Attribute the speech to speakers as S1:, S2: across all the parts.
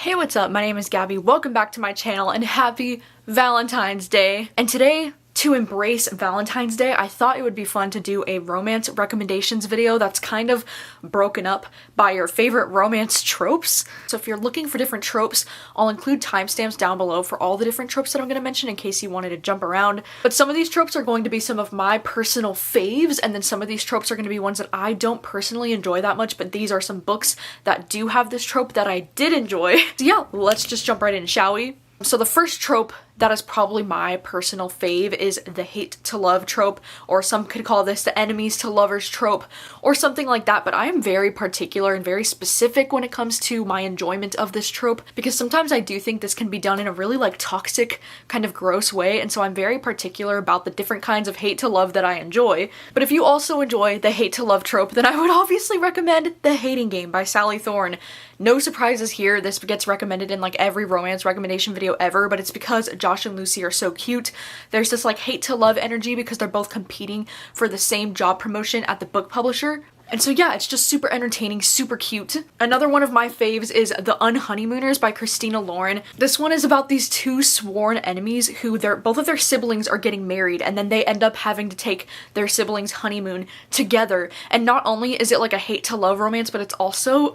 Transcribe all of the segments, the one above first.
S1: Hey, what's up? My name is Gabby. Welcome back to my channel and happy Valentine's Day. And today, to embrace Valentine's Day, I thought it would be fun to do a romance recommendations video that's kind of broken up by your favorite romance tropes. So if you're looking for different tropes, I'll include timestamps down below for all the different tropes that I'm going to mention in case you wanted to jump around. But some of these tropes are going to be some of my personal faves, and then some of these tropes are going to be ones that I don't personally enjoy that much, but these are some books that do have this trope that I did enjoy. So yeah, let's just jump right in, shall we? So the first trope that is probably my personal fave is the hate to love trope, or some could call this the enemies to lovers trope, or something like that, but I am very particular and very specific when it comes to my enjoyment of this trope, because sometimes I do think this can be done in a really toxic, kind of gross way, and so I'm very particular about the different kinds of hate to love that I enjoy. But if you also enjoy the hate to love trope, then I would obviously recommend The Hating Game by Sally Thorne. No surprises here, this gets recommended in every romance recommendation video ever, but it's because Josh and Lucy are so cute. There's this hate to love energy because they're both competing for the same job promotion at the book publisher. And so yeah, it's just super entertaining, super cute. Another one of my faves is The Unhoneymooners by Christina Lauren. This one is about these two sworn enemies who both of their siblings are getting married, and then they end up having to take their siblings' honeymoon together. And not only is it a hate to love romance, but it's also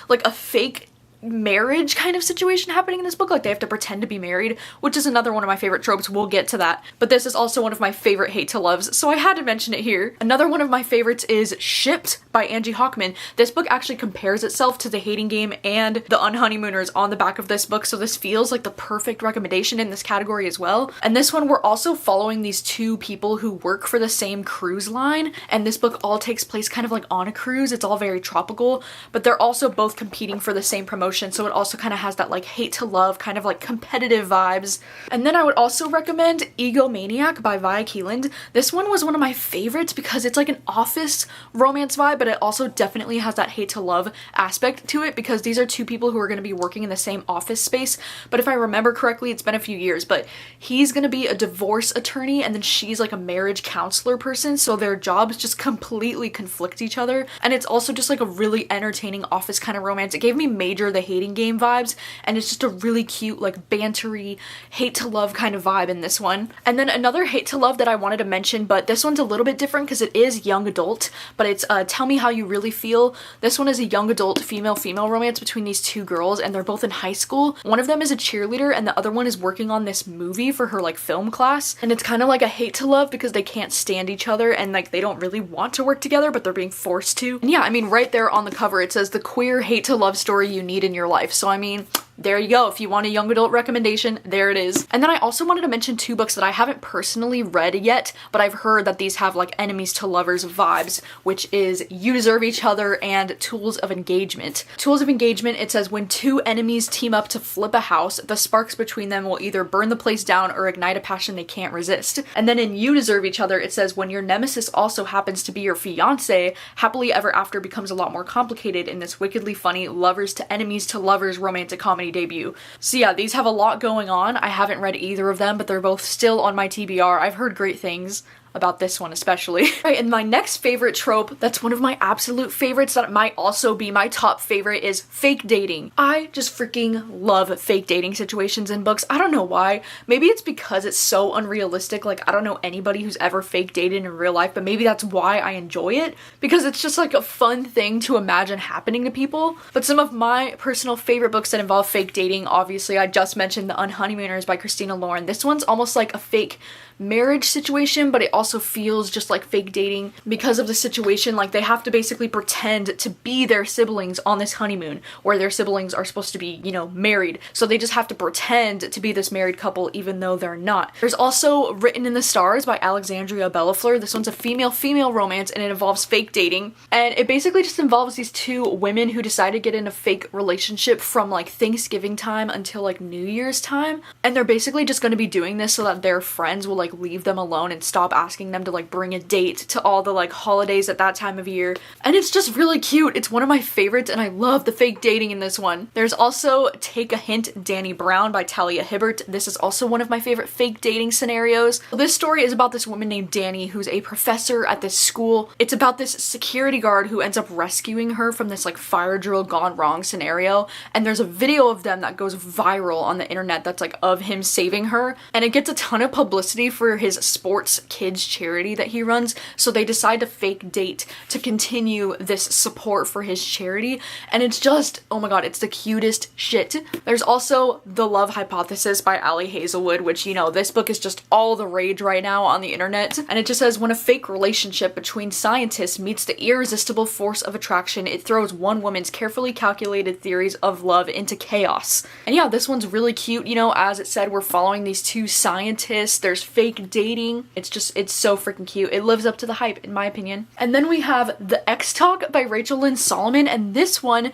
S1: a fake marriage kind of situation happening in this book. They have to pretend to be married, which is another one of my favorite tropes. We'll get to that. But this is also one of my favorite hate to loves, so I had to mention it here. Another one of my favorites is Shipped by Angie Hockman. This book actually compares itself to The Hating Game and The Unhoneymooners on the back of this book, so this feels like the perfect recommendation in this category as well. And this one, we're also following these two people who work for the same cruise line, and this book all takes place kind of on a cruise. It's all very tropical, but they're also both competing for the same promotion, so it also kind of has that hate to love kind of competitive vibes. And then I would also recommend Egomaniac by Vi Keeland. This one was one of my favorites because it's an office romance vibe, but it also definitely has that hate to love aspect to it because these are two people who are going to be working in the same office space. But if I remember correctly, it's been a few years, but he's going to be a divorce attorney and then she's a marriage counselor person, so their jobs just completely conflict each other. And it's also just a really entertaining office kind of romance. It gave me major The Hating Game vibes, and it's just a really cute bantery hate to love kind of vibe in this one. And then another hate to love that I wanted to mention, but this one's a little bit different because it is young adult, but it's Tell Me How You Really Feel. This one is a young adult female romance between these two girls, and they're both in high school. One of them is a cheerleader and the other one is working on this movie for her film class, and it's kind of a hate to love because they can't stand each other and they don't really want to work together, but they're being forced to. And yeah, I mean, right there on the cover it says the queer hate to love story you need in your life. So I mean, there you go. If you want a young adult recommendation, there it is. And then I also wanted to mention two books that I haven't personally read yet, but I've heard that these have enemies to lovers vibes, which is You Deserve Each Other and Tools of Engagement. Tools of Engagement, it says when two enemies team up to flip a house, the sparks between them will either burn the place down or ignite a passion they can't resist. And then in You Deserve Each Other, it says when your nemesis also happens to be your fiance, happily ever after becomes a lot more complicated in this wickedly funny lovers to enemies to lovers romantic comedy debut. So yeah, these have a lot going on. I haven't read either of them, but they're both still on my TBR. I've heard great things about this one especially. Right, and my next favorite trope, that's one of my absolute favorites that might also be my top favorite, is fake dating. I just freaking love fake dating situations in books. I don't know why. Maybe it's because it's so unrealistic. I don't know anybody who's ever fake dated in real life, but maybe that's why I enjoy it, because it's just a fun thing to imagine happening to people. But some of my personal favorite books that involve fake dating, obviously I just mentioned The Unhoneymooners by Christina Lauren. This one's almost like a fake marriage situation, but it also feels just like fake dating because of the situation. They have to basically pretend to be their siblings on this honeymoon where their siblings are supposed to be, married. So they just have to pretend to be this married couple even though they're not. There's also Written in the Stars by Alexandria Bellafleur. This one's a female romance and it involves fake dating. And it basically just involves these two women who decide to get in a fake relationship from Thanksgiving time until New Year's time. And they're basically just going to be doing this so that their friends will like leave them alone and stop asking them to like bring a date to all the like holidays at that time of year. And it's just really cute. It's one of my favorites and I love the fake dating in this one. There's also Take a Hint, Danny Brown by Talia Hibbert. This is also one of my favorite fake dating scenarios. This story is about this woman named Danny who's a professor at this school. It's about this security guard who ends up rescuing her from this like fire drill gone wrong scenario, and there's a video of them that goes viral on the internet that's like of him saving her, and it gets a ton of publicity for his sports kids charity that he runs, so they decide to fake date to continue this support for his charity, and it's just, oh my god, it's the cutest shit. There's also The Love Hypothesis by Ali Hazelwood, which, you know, this book is just all the rage right now on the internet, and it just says, when a fake relationship between scientists meets the irresistible force of attraction, it throws one woman's carefully calculated theories of love into chaos. And yeah, this one's really cute. You know, as it said, we're following these two scientists, there's fake dating. It's so freaking cute. It lives up to the hype, in my opinion. And then we have The X Talk by Rachel Lynn Solomon, and this one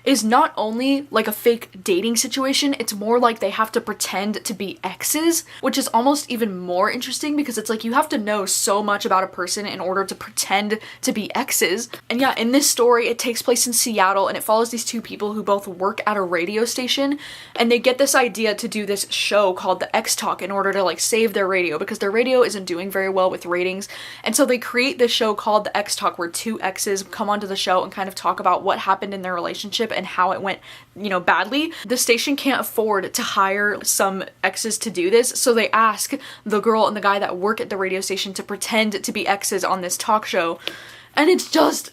S1: is not only like a fake dating situation, it's more like they have to pretend to be exes, which is almost even more interesting because it's like you have to know so much about a person in order to pretend to be exes. And yeah, in this story, it takes place in Seattle and it follows these two people who both work at a radio station, and they get this idea to do this show called The X Talk in order to like save their radio because their radio isn't doing very well with ratings. And so they create this show called The X Talk where two exes come onto the show and kind of talk about what happened in their relationship and how it went, you know, badly. The station can't afford to hire some exes to do this, so they ask the girl and the guy that work at the radio station to pretend to be exes on this talk show. And it's just,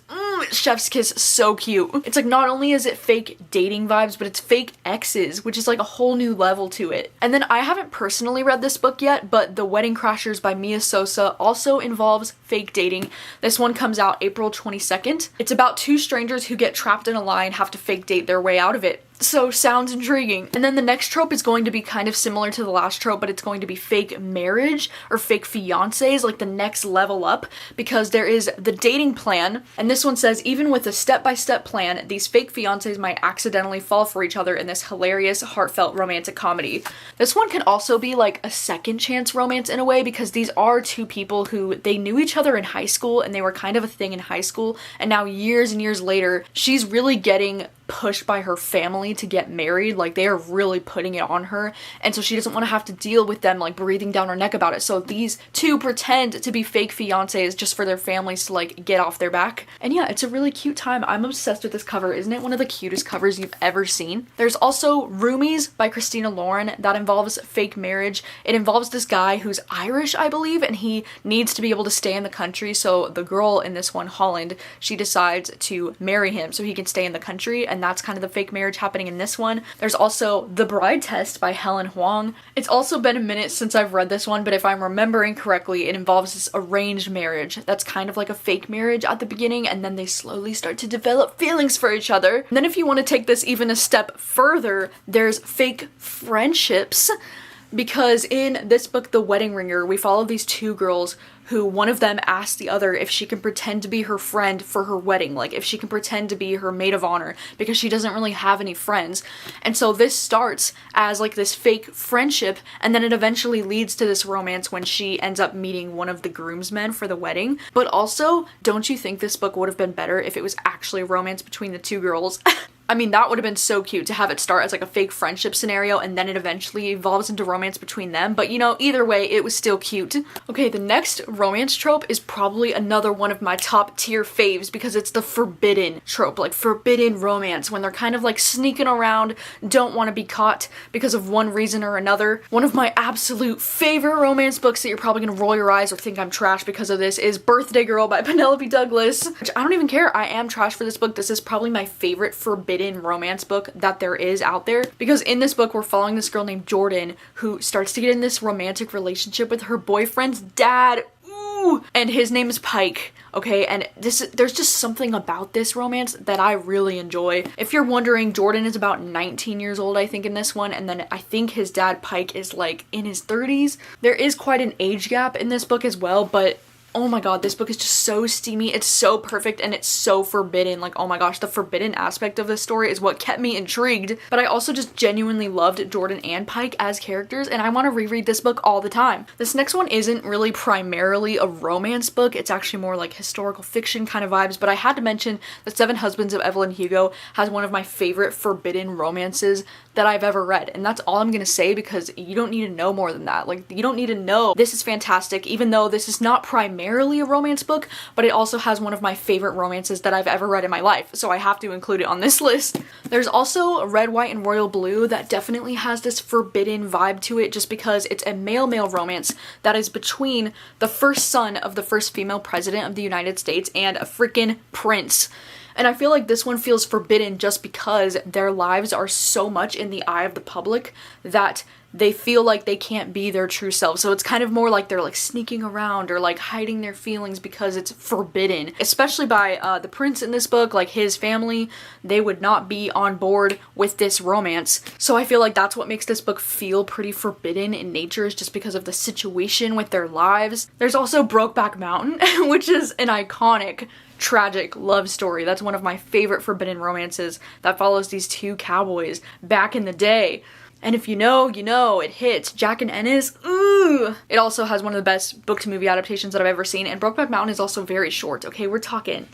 S1: chef's kiss, so cute. It's like not only is it fake dating vibes, but it's fake exes, which is like a whole new level to it. And then I haven't personally read this book yet, but The Wedding Crashers by Mia Sosa also involves fake dating. This one comes out April 22nd. It's about two strangers who get trapped in a lie and have to fake date their way out of it. So sounds intriguing. And then the next trope is going to be kind of similar to the last trope, but it's going to be fake marriage or fake fiancés, like the next level up, because there is the dating plan. And this one says, even with a step-by-step plan, these fake fiancés might accidentally fall for each other in this hilarious, heartfelt romantic comedy. This one can also be like a second chance romance in a way, because these are two people who they knew each other in high school and they were kind of a thing in high school. And now years and years later, she's really getting pushed by her family to get married. Like they are really putting it on her, and so she doesn't want to have to deal with them like breathing down her neck about it. So these two pretend to be fake fiancés just for their families to like get off their back. And yeah, it's a really cute time. I'm obsessed with this cover. Isn't it one of the cutest covers you've ever seen? There's also Roomies by Christina Lauren that involves fake marriage. It involves this guy who's Irish, I believe, and he needs to be able to stay in the country. So the girl in this one, Holland, she decides to marry him so he can stay in the country, and that's kind of the fake marriage happening in this one. There's also The Bride Test by Helen Huang. It's also been a minute since I've read this one, but if I'm remembering correctly, it involves this arranged marriage that's kind of like a fake marriage at the beginning, and then they slowly start to develop feelings for each other. And then if you want to take this even a step further, there's fake friendships, because in this book, The Wedding Ringer, we follow these two girls who one of them asks the other if she can pretend to be her friend for her wedding, like if she can pretend to be her maid of honor, because she doesn't really have any friends. And so this starts as like this fake friendship, and then it eventually leads to this romance when she ends up meeting one of the groomsmen for the wedding. But also, don't you think this book would have been better if it was actually a romance between the two girls? I mean, that would have been so cute to have it start as like a fake friendship scenario and then it eventually evolves into romance between them. But you know, either way, it was still cute. Okay, the next romance trope is probably another one of my top tier faves because it's the forbidden trope, like forbidden romance, when they're kind of like sneaking around, don't want to be caught because of one reason or another. One of my absolute favorite romance books that you're probably gonna roll your eyes or think I'm trash because of this is Birthday Girl by Penelope Douglas, which I don't even care. I am trash for this book. This is probably my favorite forbidden romance book that there is out there, because in this book we're following this girl named Jordan who starts to get in this romantic relationship with her boyfriend's dad. Ooh, and his name is Pike. Okay, and there's just something about this romance that I really enjoy. If you're wondering, Jordan is about 19 years old, I think, in this one, and then I think his dad, Pike, is like in his 30s. There is quite an age gap in this book as well, but Oh my god, this book is just so steamy. It's so perfect and it's so forbidden. Like, oh my gosh, the forbidden aspect of this story is what kept me intrigued. But I also just genuinely loved Jordan and Pike as characters, and I want to reread this book all the time. This next one isn't really primarily a romance book. It's actually more like historical fiction kind of vibes, but I had to mention The Seven Husbands of Evelyn Hugo has one of my favorite forbidden romances that I've ever read. And that's all I'm gonna say, because you don't need to know more than that. Like, you don't need to know this is fantastic, even though this is not primarily a romance book, but it also has one of my favorite romances that I've ever read in my life, so I have to include it on this list. There's also Red, White, and Royal Blue that definitely has this forbidden vibe to it, just because it's a male-male romance that is between the first son of the first female president of the United States and a freaking prince. And I feel like this one feels forbidden just because their lives are so much in the eye of the public that they feel like they can't be their true selves. So it's kind of more like they're like sneaking around or like hiding their feelings because it's forbidden. Especially by the prince in this book, like his family, they would not be on board with this romance. So I feel like that's what makes this book feel pretty forbidden in nature, is just because of the situation with their lives. There's also Brokeback Mountain, which is an iconic tragic love story. That's one of my favorite forbidden romances that follows these two cowboys back in the day. And if you know, you know, it hits. Jack and Ennis, ooh! It also has one of the best book-to-movie adaptations that I've ever seen, and Brokeback Mountain is also very short, okay? We're talking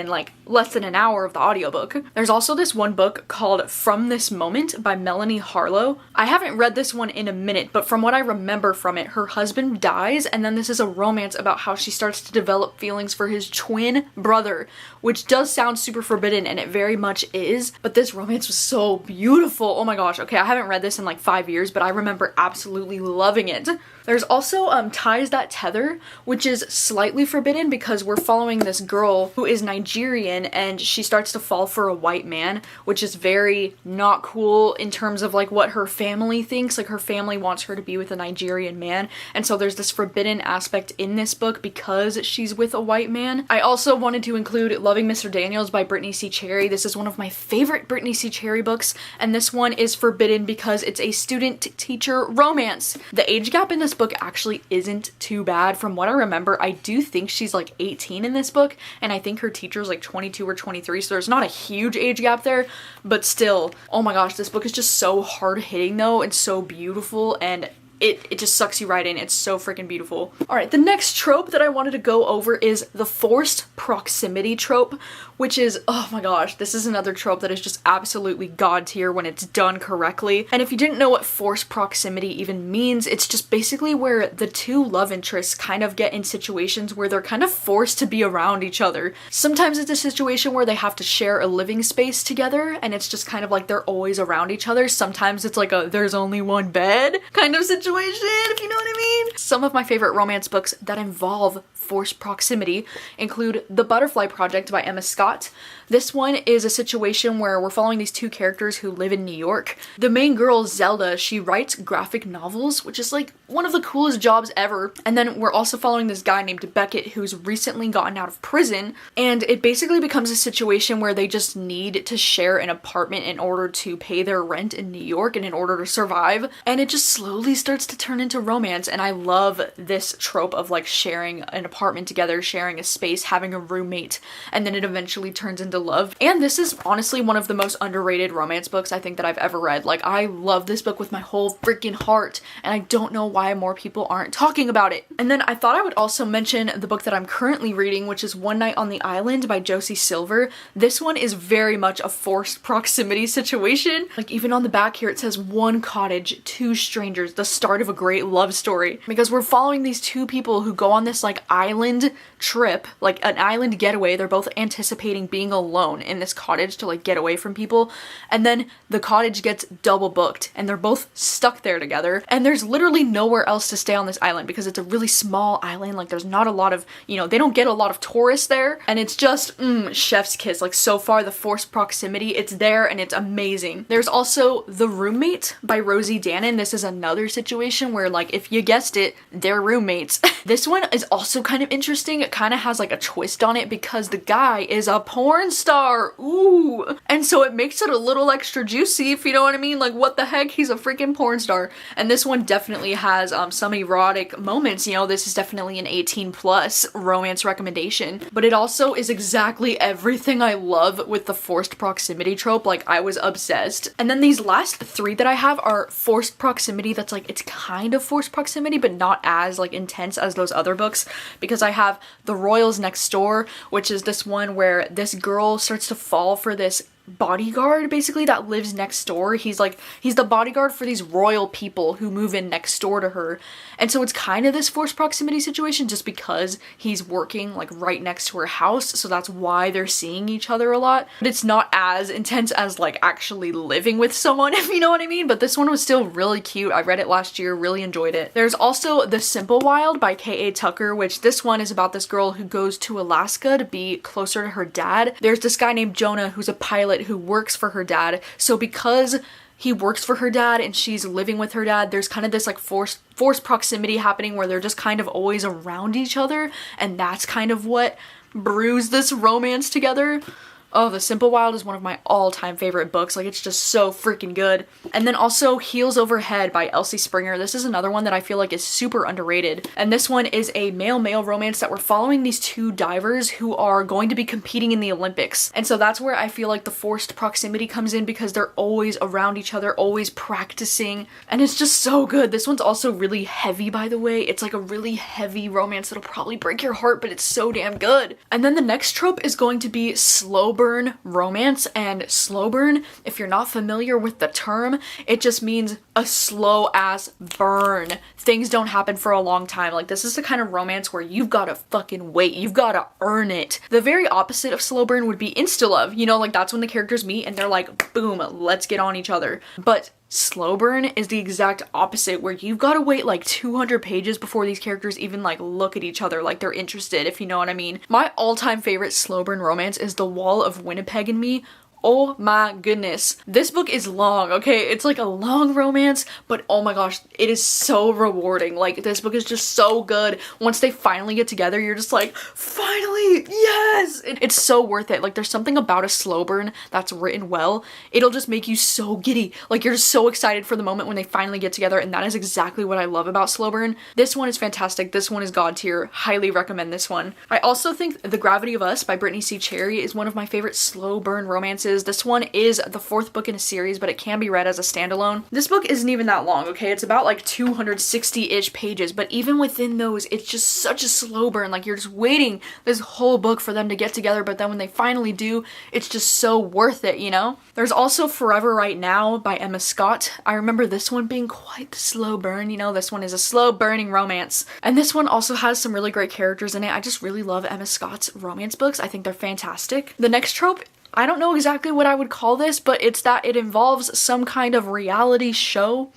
S1: like less than an hour of the audiobook. There's also this one book called From This Moment by Melanie Harlow. I haven't read this one in a minute, but from what I remember from it, her husband dies, and then this is a romance about how she starts to develop feelings for his twin brother, which does sound super forbidden, and it very much is, but this romance was so beautiful. Oh my gosh. Okay, I haven't read this in like 5 years, but I remember absolutely loving it. There's also Ties That Tether, which is slightly forbidden because we're following this girl who is Nigerian and she starts to fall for a white man, which is very not cool in terms of like what her family thinks. Like, her family wants her to be with a Nigerian man, and so there's this forbidden aspect in this book because she's with a white man. I also wanted to include Loving Mr. Daniels by Brittany C. Cherry. This is one of my favorite Brittany C. Cherry books, and this one is forbidden because it's a student-teacher romance. The age gap in this book actually isn't too bad. From what I remember, I do think she's like 18 in this book, and I think her teacher's like 22 or 23, so there's not a huge age gap there, but still, oh my gosh, this book is just so hard-hitting though, and so beautiful, and it just sucks you right in. It's so freaking beautiful. Alright, the next trope that I wanted to go over is the forced proximity trope, which is, oh my gosh, this is another trope that is just absolutely god tier when it's done correctly. And if you didn't know what forced proximity even means, it's just basically where the two love interests kind of get in situations where they're kind of forced to be around each other. Sometimes it's a situation where they have to share a living space together, and it's just kind of like they're always around each other. Sometimes it's like a there's only one bed kind of situation, if you know what I mean. Some of my favorite romance books that involve forced proximity include The Butterfly Project by Emma Scott. This one is a situation where we're following these two characters who live in New York. The main girl, Zelda, she writes graphic novels, which is like one of the coolest jobs ever. And then we're also following this guy named Beckett who's recently gotten out of prison, and it basically becomes a situation where they just need to share an apartment in order to pay their rent in New York and in order to survive. And it just slowly starts to turn into romance, and I love this trope of like sharing an apartment together, sharing a space, having a roommate, and then it eventually turns into love. And this is honestly one of the most underrated romance books I think that I've ever read. Like, I love this book with my whole freaking heart, and I don't know why more people aren't talking about it. And then I thought I would also mention the book that I'm currently reading, which is One Night on the Island by Josie Silver. This one is very much a forced proximity situation. Like, even on the back here it says one cottage, two strangers, the start of a great love story, because we're following these two people who go on this like island trip, like an island getaway. They're both anticipating being alone in this cottage to like get away from people, and then the cottage gets double booked and they're both stuck there together, and there's literally nowhere else to stay on this island because it's a really small island. Like, there's not a lot of, you know, they don't get a lot of tourists there, and it's just chef's kiss. Like, so far the forced proximity, it's there and it's amazing. There's also The Roommate by Rosie Dannon. This is another situation where, like, if you guessed it, they're roommates. This one is also kind kind of interesting. It kind of has like a twist on it because the guy is a porn star. Ooh. And so it makes it a little extra juicy, if you know what I mean. Like, what the heck? He's a freaking porn star. And this one definitely has some erotic moments. You know, this is definitely an 18+ romance recommendation. But it also is exactly everything I love with the forced proximity trope. Like, I was obsessed. And then these last 3 that I have are forced proximity that's like, it's kind of forced proximity, but not as like intense as those other books, because I have The Royals Next Door, which is this one where this girl starts to fall for this bodyguard basically that lives next door. He's the bodyguard for these royal people who move in next door to her. And so it's kind of this forced proximity situation just because he's working like right next to her house, so that's why they're seeing each other a lot. But it's not as intense as like actually living with someone, if you know what I mean. But this one was still really cute. I read it last year, really enjoyed it. There's also The Simple Wild by K.A. Tucker, which this one is about this girl who goes to Alaska to be closer to her dad. There's this guy named Jonah who's a pilot who works for her dad. So because he works for her dad and she's living with her dad, there's kind of this like forced proximity happening where they're just kind of always around each other, and that's kind of what brews this romance together. Oh, The Simple Wild is one of my all-time favorite books. Like, it's just so freaking good. And then also Heels Over Head by Elsie Springer. This is another one that I feel like is super underrated. And this one is a male-male romance that we're following these 2 divers who are going to be competing in the Olympics. And so that's where I feel like the forced proximity comes in, because they're always around each other, always practicing. And it's just so good. This one's also really heavy, by the way. It's like a really heavy romance that'll probably break your heart, but it's so damn good. And then the next trope is going to be slow burn romance. And slow burn, if you're not familiar with the term, it just means a slow ass burn. Things don't happen for a long time. Like, this is the kind of romance where you've gotta fucking wait, you've gotta earn it. The very opposite of slow burn would be insta love, you know, like that's when the characters meet and they're like, boom, let's get on each other. But slow burn is the exact opposite, where you've got to wait like 200 pages before these characters even like look at each other like they're interested, if you know what I mean. My all-time favorite slow burn romance is The Wall of Winnipeg and Me. Oh my goodness. This book is long, okay? It's like a long romance, but oh my gosh, it is so rewarding. Like, this book is just so good. Once they finally get together, you're just like, finally, yes! It's so worth it. Like, there's something about a slow burn that's written well. It'll just make you so giddy. Like, you're just so excited for the moment when they finally get together, and that is exactly what I love about slow burn. This one is fantastic. This one is god tier. Highly recommend this one. I also think The Gravity of Us by Brittany C. Cherry is one of my favorite slow burn romances. This one is the 4th book in a series, but it can be read as a standalone. This book isn't even that long, okay? It's about like 260-ish pages, but even within those, it's just such a slow burn. Like, you're just waiting this whole book for them to get together, but then when they finally do, it's just so worth it, you know? There's also Forever Right Now by Emma Scott. I remember this one being quite the slow burn, you know? This one is a slow burning romance. And this one also has some really great characters in it. I just really love Emma Scott's romance books. I think they're fantastic. The next trope, I don't know exactly what I would call this, but it's that it involves some kind of reality show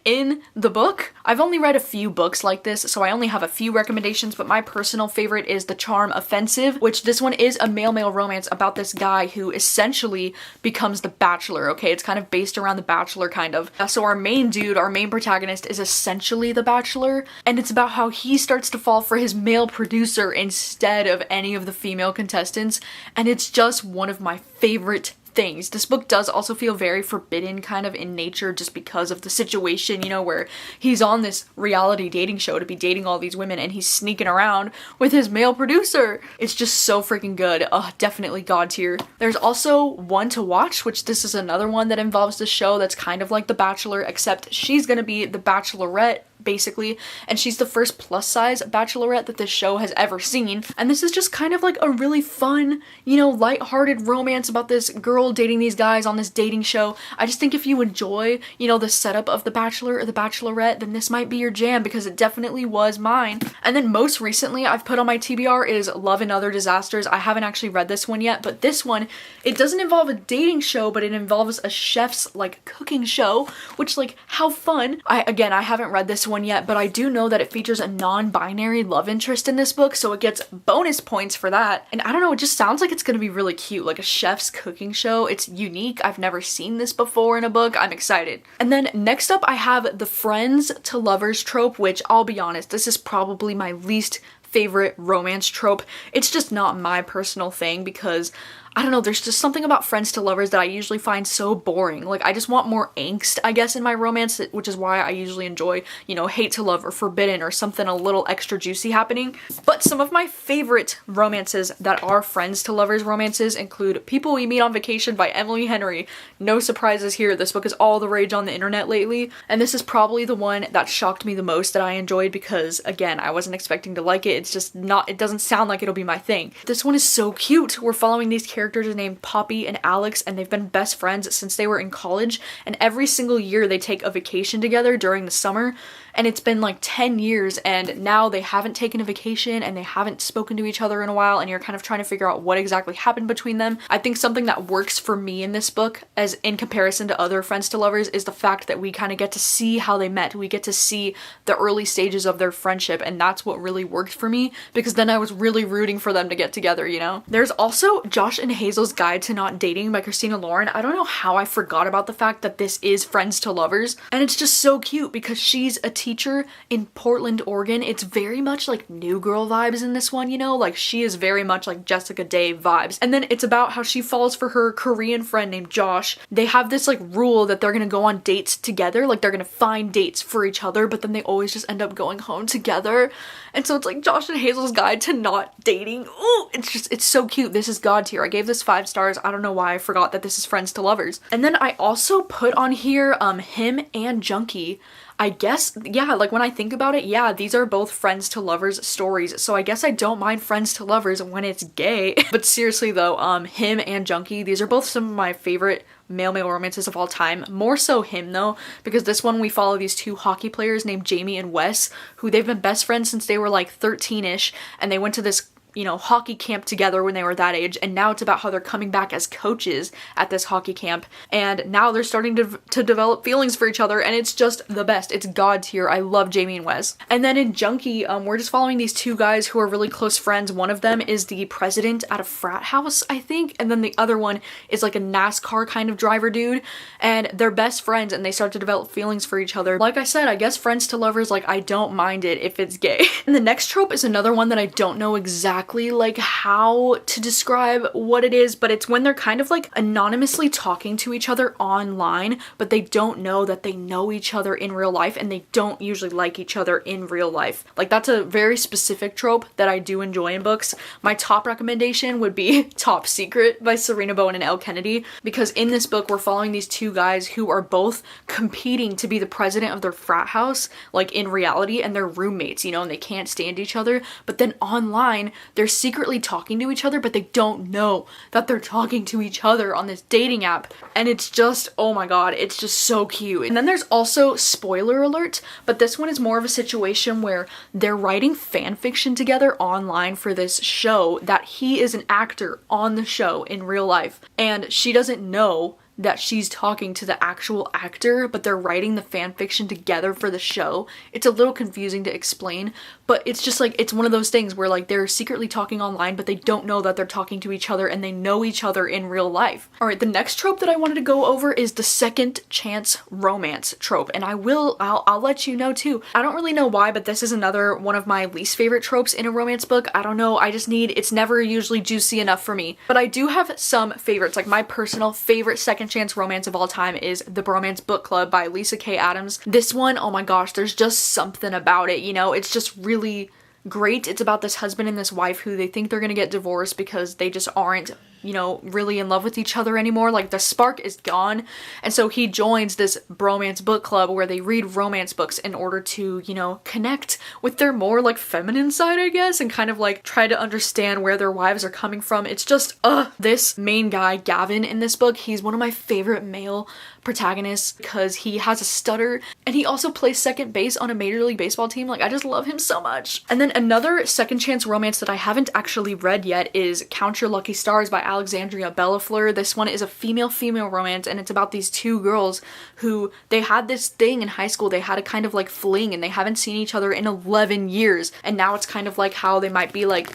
S1: in the book. I've only read a few books like this, so I only have a few recommendations, but my personal favorite is The Charm Offensive, which this one is a male-male romance about this guy who essentially becomes the Bachelor, okay? It's kind of based around The Bachelor, kind of. So our main dude, our main protagonist, is essentially the Bachelor, and it's about how he starts to fall for his male producer instead of any of the female contestants, and it's just one of my favorite things. This book does also feel very forbidden kind of in nature, just because of the situation, you know, where he's on this reality dating show to be dating all these women and he's sneaking around with his male producer. It's just so freaking good. Definitely god tier. There's also One to Watch, which this is another one that involves the show that's kind of like The Bachelor, except she's gonna be the Bachelorette basically, and she's the first plus size bachelorette that this show has ever seen. And this is just kind of like a really fun, you know, lighthearted romance about this girl dating these guys on this dating show. I just think if you enjoy, you know, the setup of The Bachelor or The Bachelorette, then this might be your jam, because it definitely was mine. And then most recently I've put on my TBR is Love and Other Disasters. I haven't actually read this one yet, but this one, it doesn't involve a dating show, but it involves a chef's like cooking show, which, like, how fun. I haven't read this one yet, but I do know that it features a non-binary love interest in this book, so it gets bonus points for that. And I don't know, it just sounds like it's gonna be really cute, like a chef's cooking show. It's unique. I've never seen this before in a book. I'm excited. And then next up I have the friends to lovers trope, which I'll be honest, this is probably my least favorite romance trope. It's just not my personal thing because I don't know, there's just something about friends to lovers that I usually find so boring. Like, I just want more angst, I guess, in my romance, which is why I usually enjoy, you know, hate to love or forbidden or something a little extra juicy happening. But some of my favorite romances that are friends to lovers romances include People We Meet on Vacation by Emily Henry. No surprises here, this book is all the rage on the internet lately, and this is probably the one that shocked me the most that I enjoyed because, again, I wasn't expecting to like it. It's just not, it doesn't sound like it'll be my thing. This one is so cute. We're following these characters named Poppy and Alex, and they've been best friends since they were in college, and every single year they take a vacation together during the summer, and it's been like 10 years and now they haven't taken a vacation and they haven't spoken to each other in a while, and you're kind of trying to figure out what exactly happened between them. I think something that works for me in this book, as in comparison to other friends to lovers, is the fact that we kind of get to see how they met. We get to see the early stages of their friendship, and that's what really worked for me because then I was really rooting for them to get together, you know? There's also Josh and Hazel's Guide to Not Dating by Christina Lauren. I don't know how I forgot about the fact that this is friends to lovers, and it's just so cute because she's a teacher in Portland, Oregon. It's very much like New Girl vibes in this one, you know? Like, she is very much like Jessica Day vibes. And then it's about how she falls for her Korean friend named Josh. They have this like rule that they're gonna go on dates together, like they're gonna find dates for each other, but then they always just end up going home together. And so it's like Josh and Hazel's Guide to Not Dating. Ooh, it's so cute. This is God tier. I gave this 5 stars. I don't know why I forgot that this is friends to lovers. And then I also put on here Him and Junkie. I guess, yeah, like when I think about it, yeah, these are both friends to lovers stories, so I guess I don't mind friends to lovers when it's gay. But seriously though, Him and Junkie, these are both some of my favorite male-male romances of all time. More so Him though, because this one we follow these 2 hockey players named Jamie and Wes, who they've been best friends since they were like 13-ish, and they went to this, you know, hockey camp together when they were that age, and now it's about how they're coming back as coaches at this hockey camp, and now they're starting to develop feelings for each other, and it's just the best. It's God tier. I love Jamie and Wes. And then in Junkie, we're just following these 2 guys who are really close friends. One of them is the president at a frat house, I think, and then the other one is like a NASCAR kind of driver dude, and they're best friends and they start to develop feelings for each other. Like I said, I guess friends to lovers, like, I don't mind it if it's gay. And the next trope is another one that I don't know exactly like how to describe what it is, but it's when they're kind of like anonymously talking to each other online, but they don't know that they know each other in real life, and they don't usually like each other in real life. Like, that's a very specific trope that I do enjoy in books. My top recommendation would be Top Secret by Serena Bowen and Elle Kennedy, because in this book we're following these 2 guys who are both competing to be the president of their frat house, like in reality, and they're roommates, you know, and they can't stand each other, but then online they're secretly talking to each other, but they don't know that they're talking to each other on this dating app. And it's just, oh my god, it's just so cute. And then there's also, spoiler alert, but this one is more of a situation where they're writing fan fiction together online for this show that he is an actor on the show in real life. And she doesn't know that she's talking to the actual actor, but they're writing the fan fiction together for the show. It's a little confusing to explain, but it's just like, it's one of those things where like they're secretly talking online, but they don't know that they're talking to each other, and they know each other in real life. All right, the next trope that I wanted to go over is the second chance romance trope, and I'll let you know too. I don't really know why, but this is another one of my least favorite tropes in a romance book. I don't know, it's never usually juicy enough for me, but I do have some favorites. Like, my personal favorite second chance romance of all time is The Bromance Book Club by Lisa K. Adams. This one, oh my gosh, there's just something about it, you know? It's just really great. It's about this husband and this wife who they think they're gonna get divorced because they just aren't, you know, really in love with each other anymore. Like, the spark is gone, and so he joins this bromance book club where they read romance books in order to, you know, connect with their more like feminine side, I guess, and kind of like try to understand where their wives are coming from. It's just this main guy, Gavin, in this book, he's one of my favorite male protagonists because he has a stutter, and he also plays second base on a Major League Baseball team. Like, I just love him so much. And then another second chance romance that I haven't actually read yet is Count Your Lucky Stars by Alexandria Bellafleur. This one is a female-female romance, and it's about these 2 girls who, they had this thing in high school, they had a kind of like fling, and they haven't seen each other in 11 years, and now it's kind of like how they might be like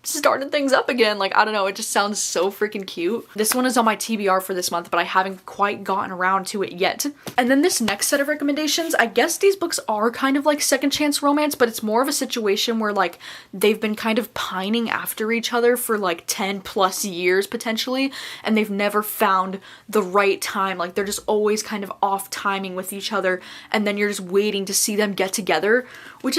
S1: started things up again. Like, I don't know, it just sounds so freaking cute. This one is on my TBR for this month, but I haven't quite gotten around to it yet. And then this next set of recommendations, I guess these books are kind of like second chance romance, but it's more of a situation where like they've been kind of pining after each other for like 10 plus years potentially, and they've never found the right time. Like, they're just always kind of off timing with each other, and then you're just waiting to see them get together, which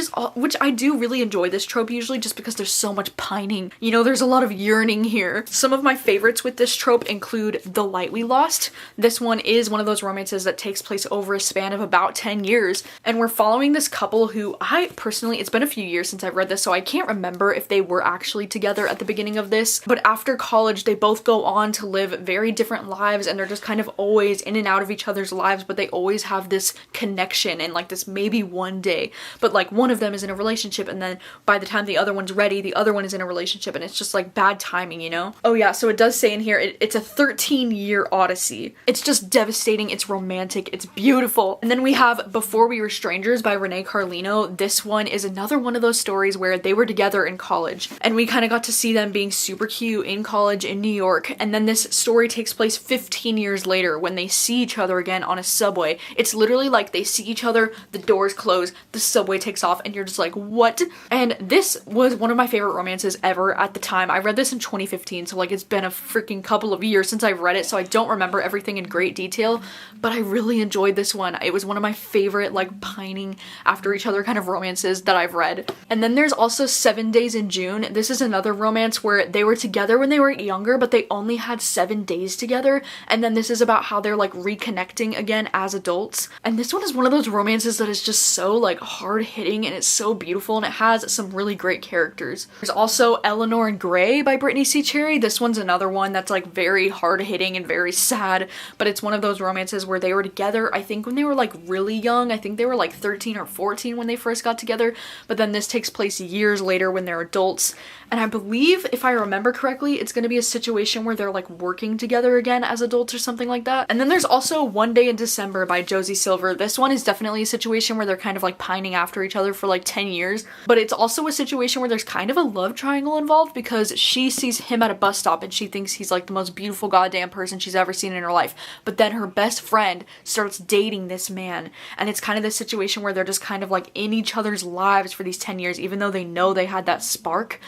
S1: I do really enjoy this trope usually, just because there's so much pining. You know, there's a lot of yearning here. Some of my favorites with this trope include The Light We Lost. This one is one of those romances that takes place over a span of about 10 years, and we're following this couple who I personally, it's been a few years since I've read this, so I can't remember if they were actually together at the beginning of this, but after college they both go on to live very different lives, and they're just kind of always in and out of each other's lives, but they always have this connection and like this maybe one day, but like one of them is in a relationship, and then by the time the other one's ready, the other one is in a relationship, and it's just like bad timing, you know? Oh yeah, so it does say in here, it's a 13-year odyssey. It's just devastating, it's romantic, it's beautiful. And then we have Before We Were Strangers by Renee Carlino. This one is another one of those stories where they were together in college, and we kind of got to see them being super cute in college in New York, and then this story takes place 15 years later when they see each other again on a subway. It's literally like they see each other, the doors close, the subway takes off, and you're just like, what? And this was one of my favorite romances ever at the time. I read this in 2015, so like it's been a freaking couple of years since I've read it, so I don't remember everything in great detail, but I really enjoyed this one. It was one of my favorite like pining after each other kind of romances that I've read. And then there's also 7 Days in June. This is another romance where they were together when they were younger, but they only had 7 days together, and then this is about how they're like reconnecting again as adults. And this one is one of those romances that is just so like hard hitting, and it's so beautiful, and it has some really great characters. There's also Eleanor and Gray by Brittany C. Cherry. This one's another one that's like very hard hitting and very sad, but it's one of those romances where they were together, I think when they were like really young. I think they were like 13 or 14 when they first got together, but then this takes place years later when they're adults. And I believe, if I remember correctly, it's going to be a situation where they're like working together again as adults or something like that. And then there's also One Day in December by Josie Silver. This one is definitely a situation where they're kind of like pining after each other for like 10 years, but it's also a situation where there's kind of a love triangle involved, because she sees him at a bus stop and she thinks he's like the most beautiful goddamn person she's ever seen in her life. But then her best friend starts dating this man, and it's kind of this situation where they're just kind of like in each other's lives for these 10 years, even though they know they had that spark.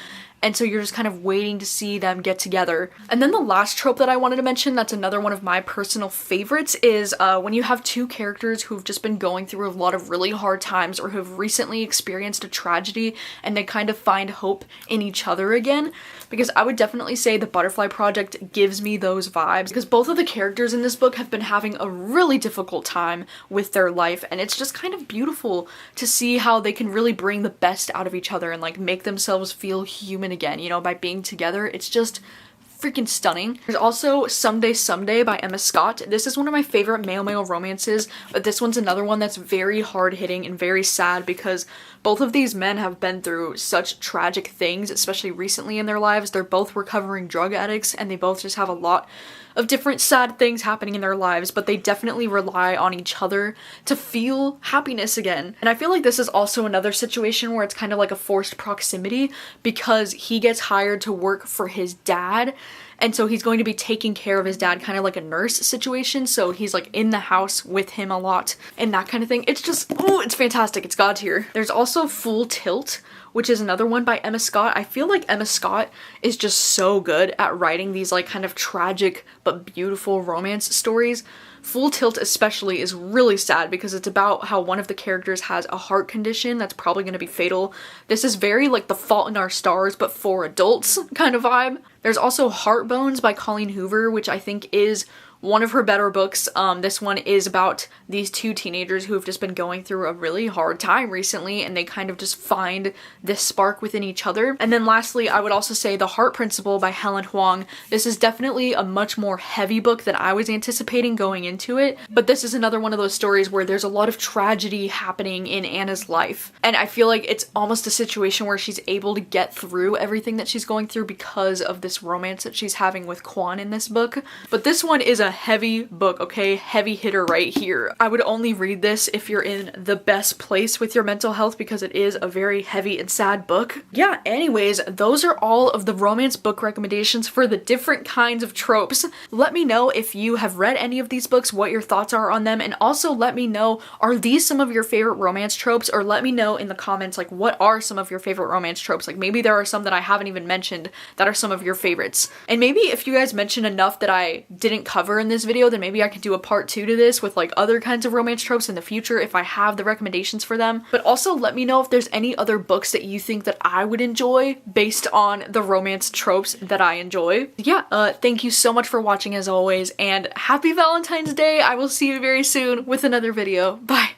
S1: And so you're just kind of waiting to see them get together. And then the last trope that I wanted to mention, that's another one of my personal favorites, is when you have two characters who've just been going through a lot of really hard times, or who've recently experienced a tragedy, and they kind of find hope in each other again. Because I would definitely say The Butterfly Project gives me those vibes, because both of the characters in this book have been having a really difficult time with their life, and it's just kind of beautiful to see how they can really bring the best out of each other and like make themselves feel human again, you know, by being together. It's just freaking stunning. There's also Someday Someday by Emma Scott. This is one of my favorite male romances, but this one's another one that's very hard hitting and very sad, because both of these men have been through such tragic things, especially recently in their lives. They're both recovering drug addicts, and they both just have a lot of different sad things happening in their lives, but they definitely rely on each other to feel happiness again. And I feel like this is also another situation where it's kind of like a forced proximity, because he gets hired to work for his dad, and so he's going to be taking care of his dad, kind of like a nurse situation, so he's like in the house with him a lot and that kind of thing. It's just, oh, it's fantastic. It's God tier. There's also Full Tilt, which is another one by Emma Scott. I feel like Emma Scott is just so good at writing these like kind of tragic but beautiful romance stories. Full Tilt especially is really sad, because it's about how one of the characters has a heart condition that's probably going to be fatal. This is very like The Fault in Our Stars but for adults kind of vibe. There's also Heartbones by Colleen Hoover, which I think is one of her better books. This one is about these two teenagers who have just been going through a really hard time recently, and they kind of just find this spark within each other. And then lastly, I would also say The Heart Principle by Helen Huang. This is definitely a much more heavy book than I was anticipating going into it, but this is another one of those stories where there's a lot of tragedy happening in Anna's life, and I feel like it's almost a situation where she's able to get through everything that she's going through because of this romance that she's having with Kwan in this book. But this one is a heavy book, okay? Heavy hitter right here. I would only read this if you're in the best place with your mental health because it is a very heavy and sad book. Yeah, anyways, those are all of the romance book recommendations for the different kinds of tropes. Let me know if you have read any of these books, what your thoughts are on them, and also let me know, are these some of your favorite romance tropes? Or let me know in the comments, like, what are some of your favorite romance tropes? Like, maybe there are some that I haven't even mentioned that are some of your favorites. And maybe if you guys mention enough that I didn't cover in this video, then maybe I could do a part 2 to this with like other kinds of romance tropes in the future if I have the recommendations for them. But also let me know if there's any other books that you think that I would enjoy based on the romance tropes that I enjoy. Yeah, thank you so much for watching as always, and happy Valentine's Day. I will see you very soon with another video. Bye.